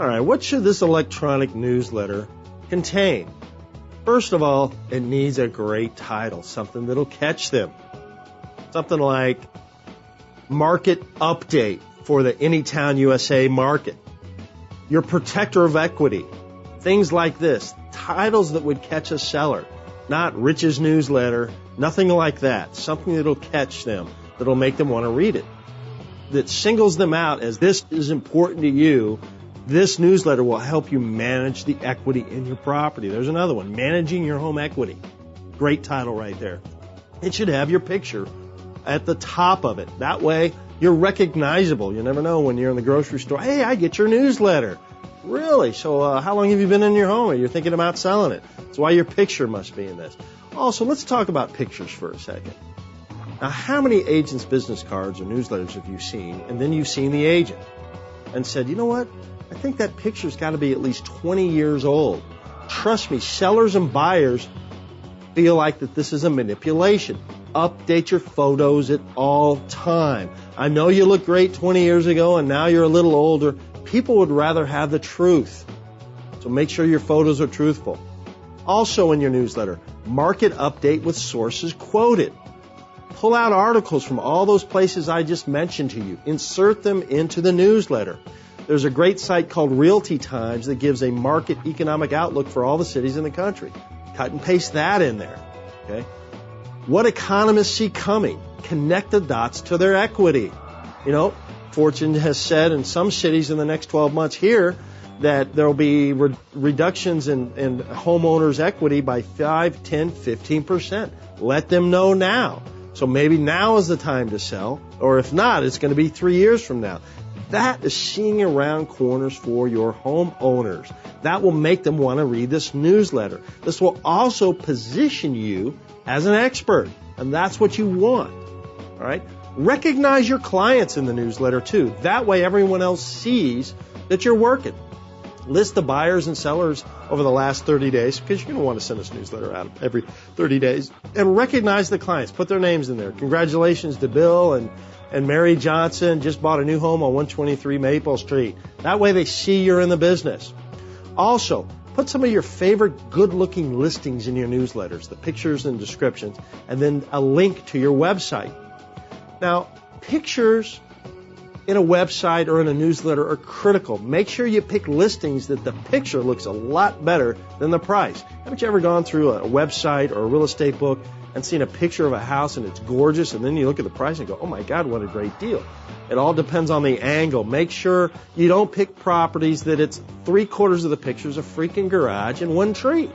All right, what should this electronic newsletter contain? First of all, it needs a great title, something that'll catch them. Something like Market Update for the Anytown USA market. Your Protector of Equity. Things like this. Titles that would catch a seller. Not Rich's Newsletter, nothing like that. Something that'll catch them, that'll make them want to read it. That singles them out as this is important to you. This newsletter will help you manage the equity in your property. There's another one, Managing Your Home Equity. Great title right there. It should have your picture at the top of it. That way, you're recognizable. You never know when you're in the grocery store. Hey, I get your newsletter. Really? So how long have you been in your home? Or you're thinking about selling it? That's why your picture must be in this. Also, let's talk about pictures for a second. Now, how many agents' business cards or newsletters have you seen, and then you've seen the agent and said, you know what? I think that picture's got to be at least 20 years old. Trust me, sellers and buyers feel like that this is a manipulation. Update your photos at all time. I know you look great 20 years ago and now you're a little older. People would rather have the truth. So make sure your photos are truthful. Also in your newsletter, market update with sources quoted. Pull out articles from all those places I just mentioned to you. Insert them into the newsletter. There's a great site called Realty Times that gives a market economic outlook for all the cities in the country. Cut and paste that in there. Okay? What economists see coming. Connect the dots to their equity. You know, Fortune has said in some cities in the next 12 months here that there will be reductions in homeowners' equity by 5, 10, 15%. Let them know now. So maybe now is the time to sell, or if not, it's going to be 3 years from now. That is seeing around corners for your homeowners. That will make them want to read this newsletter. This will also position you as an expert, and that's what you want. All right? Recognize your clients in the newsletter too. That way everyone else sees that you're working. List the buyers and sellers over the last 30 days because you're going to want to send this newsletter out every 30 days. And recognize the clients. Put their names in there. Congratulations to Bill and Mary Johnson. Just bought a new home on 123 Maple Street. That way they see you're in the business. Also, put some of your favorite good-looking listings in your newsletters, the pictures and descriptions, and then a link to your website. Now, pictures in a website or in a newsletter are critical. Make sure you pick listings that the picture looks a lot better than the price. Haven't you ever gone through a website or a real estate book and seen a picture of a house and it's gorgeous, and then you look at the price and go, oh my God, what a great deal. It all depends on the angle. Make sure you don't pick properties that it's 3/4 of the picture's a freaking garage and one tree.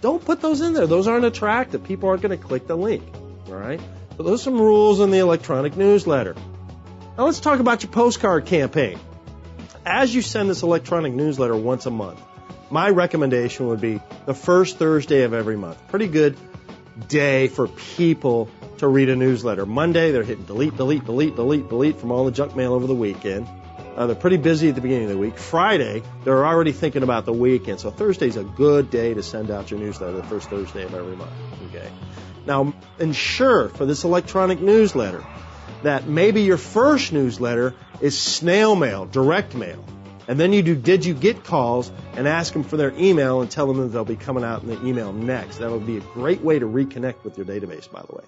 Don't put those in there. Those aren't attractive. People aren't going to click the link. All right? So those are some rules in the electronic newsletter. Now let's talk about your postcard campaign. As you send this electronic newsletter once a month, my recommendation would be the first Thursday of every month. Pretty good day for people to read a newsletter. Monday, they're hitting delete from all the junk mail over the weekend. They're pretty busy at the beginning of the week. Friday, they're already thinking about the weekend. So Thursday's a good day to send out your newsletter, the first Thursday of every month. Okay. Now, ensure for this electronic newsletter that maybe your first newsletter is snail mail, direct mail. And then you do did you get calls and ask them for their email and tell them that they'll be coming out in the email next. That would be a great way to reconnect with your database, by the way.